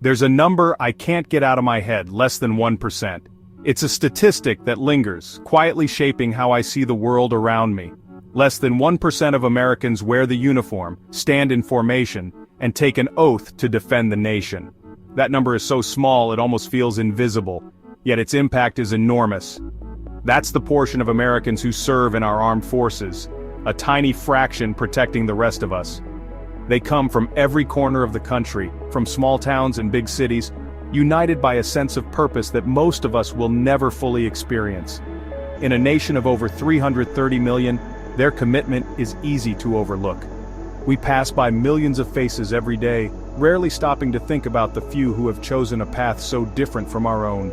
There's a number I can't get out of my head, less than 1%. It's a statistic that lingers, quietly shaping how I see the world around me. Less than 1% of Americans wear the uniform, stand in formation, and take an oath to defend the nation. That number is so small it almost feels invisible, yet its impact is enormous. That's the portion of Americans who serve in our armed forces, a tiny fraction protecting the rest of us. They come from every corner of the country, from small towns and big cities, united by a sense of purpose that most of us will never fully experience. In a nation of over 330 million, their commitment is easy to overlook. We pass by millions of faces every day, rarely stopping to think about the few who have chosen a path so different from our own.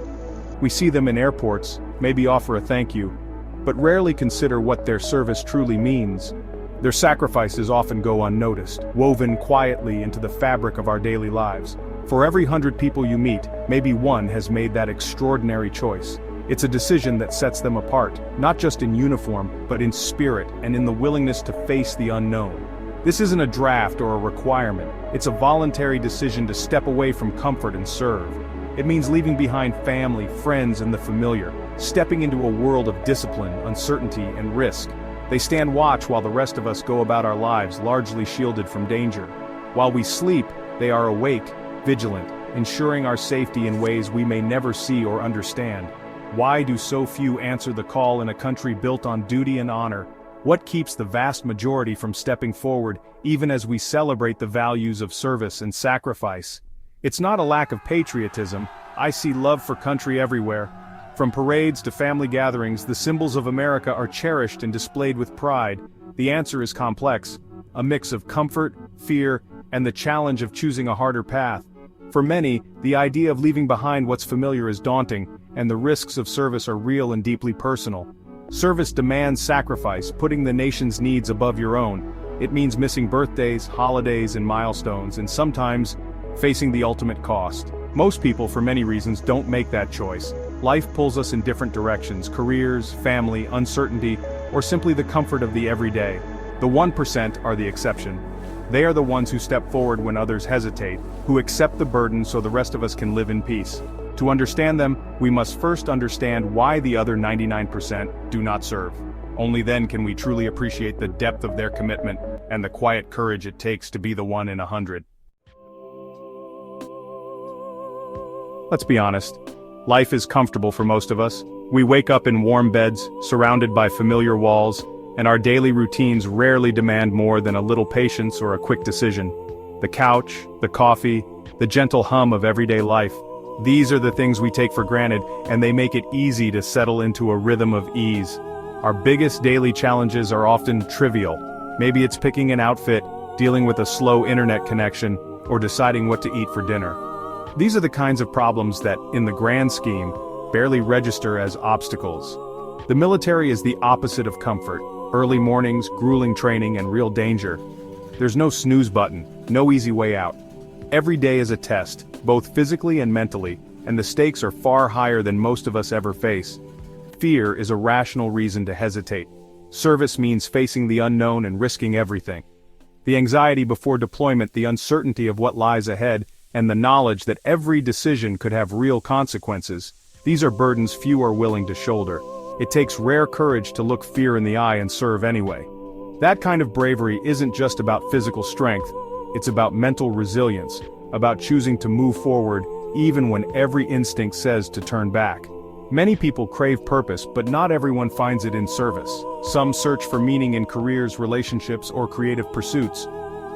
We see them in airports, maybe offer a thank you, but rarely consider what their service truly means. Their sacrifices often go unnoticed, woven quietly into the fabric of our daily lives. For every 100 people you meet, maybe one has made that extraordinary choice. It's a decision that sets them apart, not just in uniform, but in spirit and in the willingness to face the unknown. This isn't a draft or a requirement, it's a voluntary decision to step away from comfort and serve. It means leaving behind family, friends, and the familiar, stepping into a world of discipline, uncertainty, and risk. They stand watch while the rest of us go about our lives largely shielded from danger. While we sleep, they are awake, vigilant, ensuring our safety in ways we may never see or understand. Why do so few answer the call in a country built on duty and honor? What keeps the vast majority from stepping forward, even as we celebrate the values of service and sacrifice? It's not a lack of patriotism. I see love for country everywhere. From parades to family gatherings, the symbols of America are cherished and displayed with pride. The answer is complex, a mix of comfort, fear, and the challenge of choosing a harder path. For many, the idea of leaving behind what's familiar is daunting, and the risks of service are real and deeply personal. Service demands sacrifice, putting the nation's needs above your own. It means missing birthdays, holidays, and milestones, and sometimes facing the ultimate cost. Most people, for many reasons, don't make that choice. Life pulls us in different directions: careers, family, uncertainty, or simply the comfort of the everyday. The 1% are the exception. They are the ones who step forward when others hesitate, who accept the burden so the rest of us can live in peace. To understand them, we must first understand why the other 99% do not serve. Only then can we truly appreciate the depth of their commitment and the quiet courage it takes to be the one in 100. Let's be honest. Life is comfortable for most of us. We wake up in warm beds, surrounded by familiar walls, and our daily routines rarely demand more than a little patience or a quick decision. The couch, the coffee, the gentle hum of everyday life. These are the things we take for granted, and they make it easy to settle into a rhythm of ease. Our biggest daily challenges are often trivial. Maybe it's picking an outfit, dealing with a slow internet connection, or deciding what to eat for dinner. These are the kinds of problems that, in the grand scheme, barely register as obstacles. The military is the opposite of comfort. Early mornings, grueling training, and real danger. There's no snooze button, no easy way out. Every day is a test, both physically and mentally, and the stakes are far higher than most of us ever face. Fear is a rational reason to hesitate. Service means facing the unknown and risking everything. The anxiety before deployment, the uncertainty of what lies ahead, and the knowledge that every decision could have real consequences, these are burdens few are willing to shoulder. It takes rare courage to look fear in the eye and serve anyway. That kind of bravery isn't just about physical strength, it's about mental resilience, about choosing to move forward even when every instinct says to turn back. Many people crave purpose, but not everyone finds it in service. Some search for meaning in careers, relationships, or creative pursuits,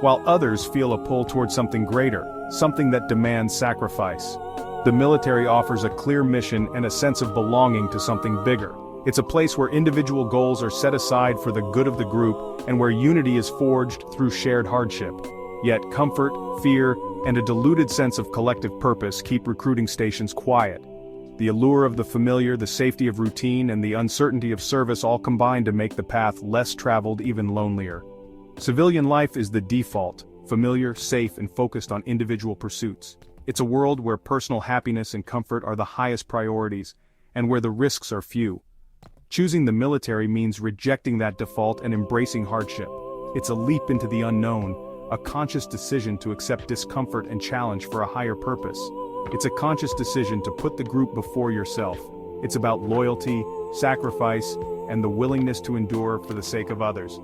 while others feel a pull towards something greater, something that demands sacrifice. The military offers a clear mission and a sense of belonging to something bigger. It's a place where individual goals are set aside for the good of the group and where unity is forged through shared hardship. Yet comfort, fear, and a diluted sense of collective purpose keep recruiting stations quiet. The allure of the familiar, the safety of routine, and the uncertainty of service all combine to make the path less traveled, even lonelier. Civilian life is the default, familiar, safe, and focused on individual pursuits. It's a world where personal happiness and comfort are the highest priorities, and where the risks are few. Choosing the military means rejecting that default and embracing hardship. It's a leap into the unknown, a conscious decision to accept discomfort and challenge for a higher purpose. It's a conscious decision to put the group before yourself. It's about loyalty, sacrifice, and the willingness to endure for the sake of others.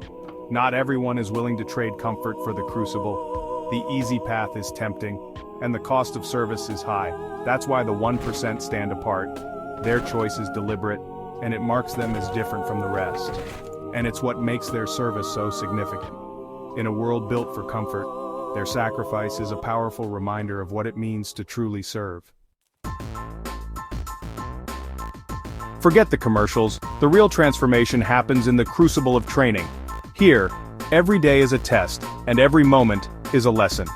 Not everyone is willing to trade comfort for the crucible. The easy path is tempting, and the cost of service is high. That's why the 1% stand apart. Their choice is deliberate, and it marks them as different from the rest. And it's what makes their service so significant. In a world built for comfort, their sacrifice is a powerful reminder of what it means to truly serve. Forget the commercials, the real transformation happens in the crucible of training. Here, every day is a test, and every moment is a lesson.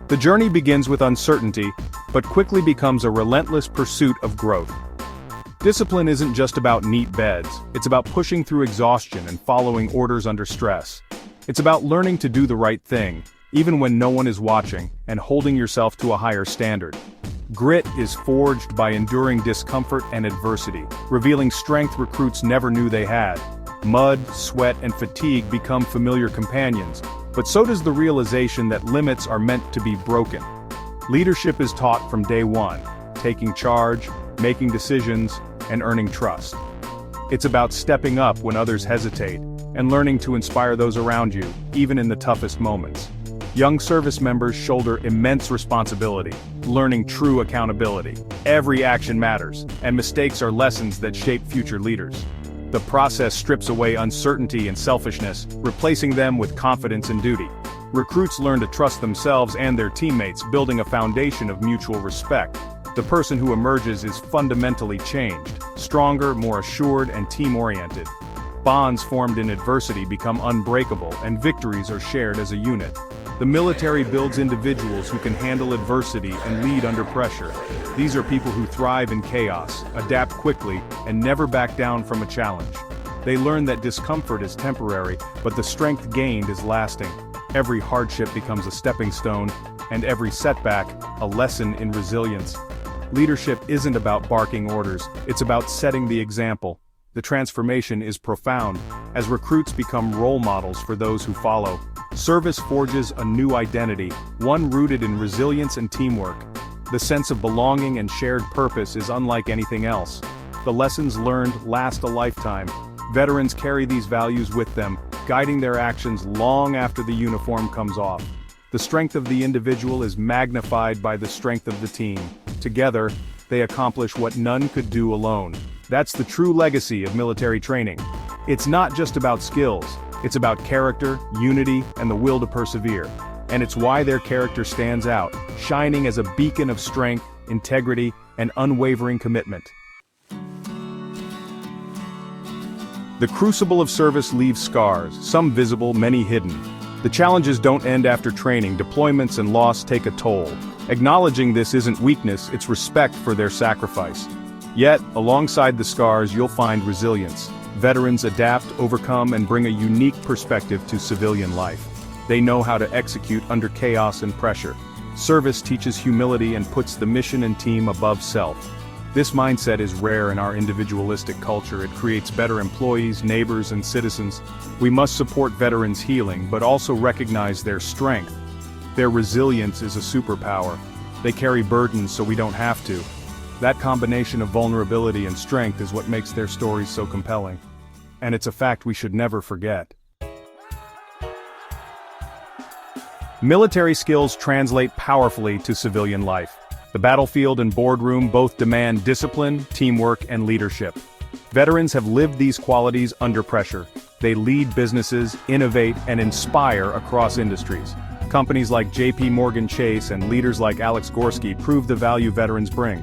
The journey begins with uncertainty, but quickly becomes a relentless pursuit of growth. Discipline isn't just about neat beds, it's about pushing through exhaustion and following orders under stress. It's about learning to do the right thing, even when no one is watching, and holding yourself to a higher standard. Grit is forged by enduring discomfort and adversity, revealing strength recruits never knew they had. Mud, sweat, and fatigue become familiar companions, but so does the realization that limits are meant to be broken. Leadership is taught from day one, taking charge, making decisions, and earning trust. It's about stepping up when others hesitate, and learning to inspire those around you, even in the toughest moments. Young service members shoulder immense responsibility, learning true accountability. Every action matters, and mistakes are lessons that shape future leaders. The process strips away uncertainty and selfishness, replacing them with confidence and duty. Recruits learn to trust themselves and their teammates, building a foundation of mutual respect. The person who emerges is fundamentally changed, stronger, more assured, and team-oriented. Bonds formed in adversity become unbreakable, and victories are shared as a unit. The military builds individuals who can handle adversity and lead under pressure. These are people who thrive in chaos, adapt quickly, and never back down from a challenge. They learn that discomfort is temporary, but the strength gained is lasting. Every hardship becomes a stepping stone, and every setback, a lesson in resilience. Leadership isn't about barking orders, it's about setting the example. The transformation is profound, as recruits become role models for those who follow. Service forges a new identity, one rooted in resilience and teamwork. The sense of belonging and shared purpose is unlike anything else. The lessons learned last a lifetime. Veterans carry these values with them, guiding their actions long after the uniform comes off. The strength of the individual is magnified by the strength of the team. Together, they accomplish what none could do alone. That's the true legacy of military training. It's not just about skills. It's about character, unity, and the will to persevere. And it's why their character stands out, shining as a beacon of strength, integrity, and unwavering commitment. The crucible of service leaves scars, some visible, many hidden. The challenges don't end after training, deployments and loss take a toll. Acknowledging this isn't weakness, it's respect for their sacrifice. Yet, alongside the scars you'll find resilience. Veterans adapt, overcome, and bring a unique perspective to civilian life. They know how to execute under chaos and pressure. Service teaches humility and puts the mission and team above self. This mindset is rare in our individualistic culture. It creates better employees, neighbors, and citizens. We must support veterans' healing, but also recognize their strength. Their resilience is a superpower. They carry burdens so we don't have to. That combination of vulnerability and strength is what makes their stories so compelling. And it's a fact we should never forget. Military skills translate powerfully to civilian life. The battlefield and boardroom both demand discipline, teamwork, and leadership. Veterans have lived these qualities under pressure. They lead businesses, innovate, and inspire across industries. Companies like J.P. Morgan Chase and leaders like Alex Gorski prove the value veterans bring.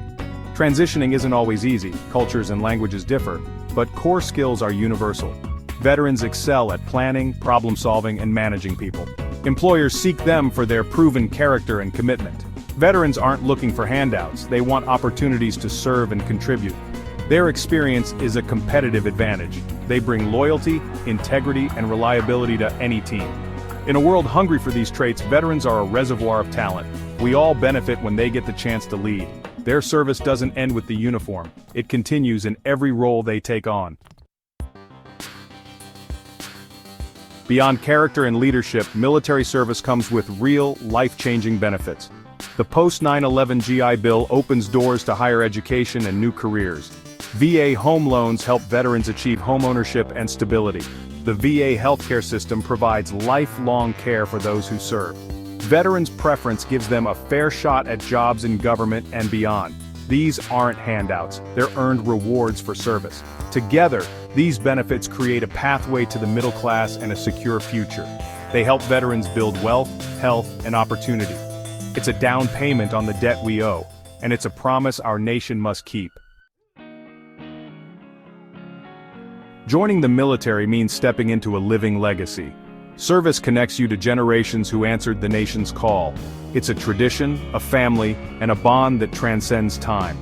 Transitioning isn't always easy, cultures and languages differ, but core skills are universal. Veterans excel at planning, problem-solving, and managing people. Employers seek them for their proven character and commitment. Veterans aren't looking for handouts, they want opportunities to serve and contribute. Their experience is a competitive advantage. They bring loyalty, integrity, and reliability to any team. In a world hungry for these traits, veterans are a reservoir of talent. We all benefit when they get the chance to lead. Their service doesn't end with the uniform. It continues in every role they take on. Beyond character and leadership, military service comes with real, life-changing benefits. The post-9/11 GI Bill opens doors to higher education and new careers. VA home loans help veterans achieve homeownership and stability. The VA healthcare system provides lifelong care for those who serve. Veterans' preference gives them a fair shot at jobs in government and beyond. These aren't handouts, they're earned rewards for service. Together, these benefits create a pathway to the middle class and a secure future. They help veterans build wealth, health, and opportunity. It's a down payment on the debt we owe, and it's a promise our nation must keep. Joining the military means stepping into a living legacy. Service connects you to generations who answered the nation's call. It's a tradition, a family, and a bond that transcends time.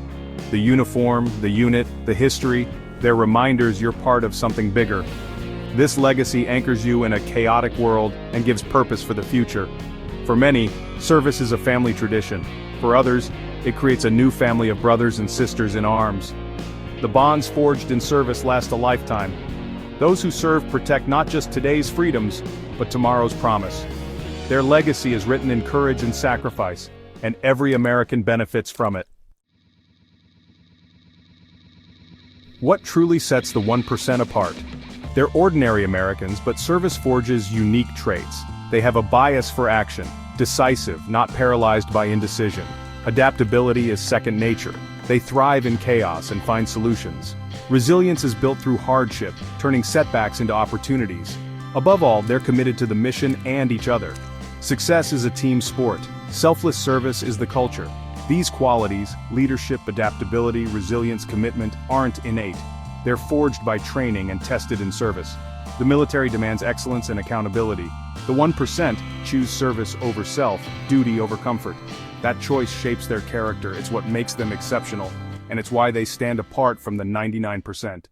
The uniform, the unit, the history, they're reminders you're part of something bigger. This legacy anchors you in a chaotic world and gives purpose for the future. For many, service is a family tradition. For others, it creates a new family of brothers and sisters in arms. The bonds forged in service last a lifetime. Those who serve protect not just today's freedoms, but tomorrow's promise. Their legacy is written in courage and sacrifice, and every American benefits from it. What truly sets the 1% apart? They're ordinary Americans, but service forges unique traits. They have a bias for action, decisive, not paralyzed by indecision. Adaptability is second nature. They thrive in chaos and find solutions. Resilience is built through hardship, turning setbacks into opportunities. Above all, they're committed to the mission and each other. Success is a team sport. Selfless service is the culture. These qualities, leadership, adaptability, resilience, commitment, aren't innate. They're forged by training and tested in service. The military demands excellence and accountability. The 1% choose service over self, duty over comfort. That choice shapes their character, it's what makes them exceptional, and it's why they stand apart from the 99%.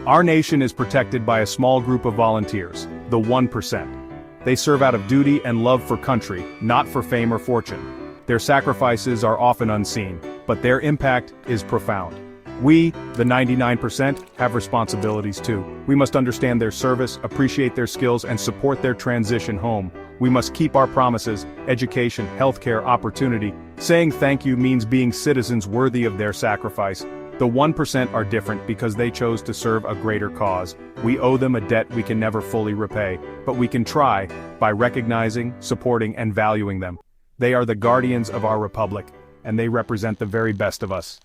Our nation is protected by a small group of volunteers, the 1%. They serve out of duty and love for country, not for fame or fortune. Their sacrifices are often unseen, but their impact is profound. We, the 99%, have responsibilities too. We must understand their service, appreciate their skills, and support their transition home. We must keep our promises: education, healthcare, opportunity. Saying thank you means being citizens worthy of their sacrifice. The 1% are different because they chose to serve a greater cause. We owe them a debt we can never fully repay, but we can try by recognizing, supporting, and valuing them. They are the guardians of our republic, and they represent the very best of us.